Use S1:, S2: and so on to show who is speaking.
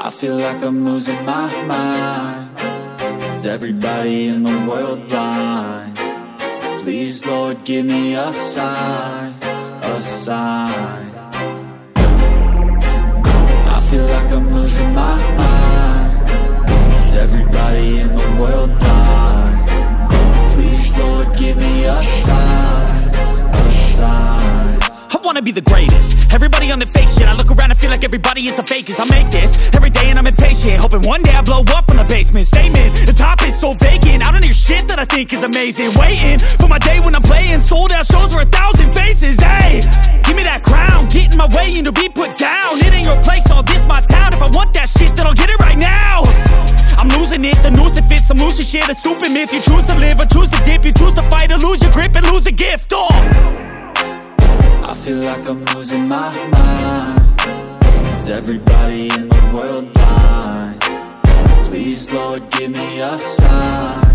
S1: I feel like I'm losing my mind. Is everybody in the world blind? Please, Lord, give me a sign, a sign. I feel like I'm losing my mind. Is everybody in the world blind? Please, Lord, give me a sign, a sign.
S2: I wanna be the greatest. Everybody on their fake shit. I look around and feel like everybody is the fakest. I make this every day and I'm impatient, hoping one day I blow up from the basement. Statement, the top is so vacant. I don't hear shit that I think is amazing. Waiting for my day when I'm playing sold out shows for 1,000 faces. Hey, give me that crown, get in my way and to be put down. It ain't your place, all this my town. If I want that shit, then I'll get it right now. I'm losing it, the noose it fits. I'm losing shit, a stupid myth. You choose to live or choose to dip. You choose to fight or lose your grip and lose a gift.
S1: I feel like I'm losing my mind. Is everybody in the world blind? Please, Lord, give me a sign,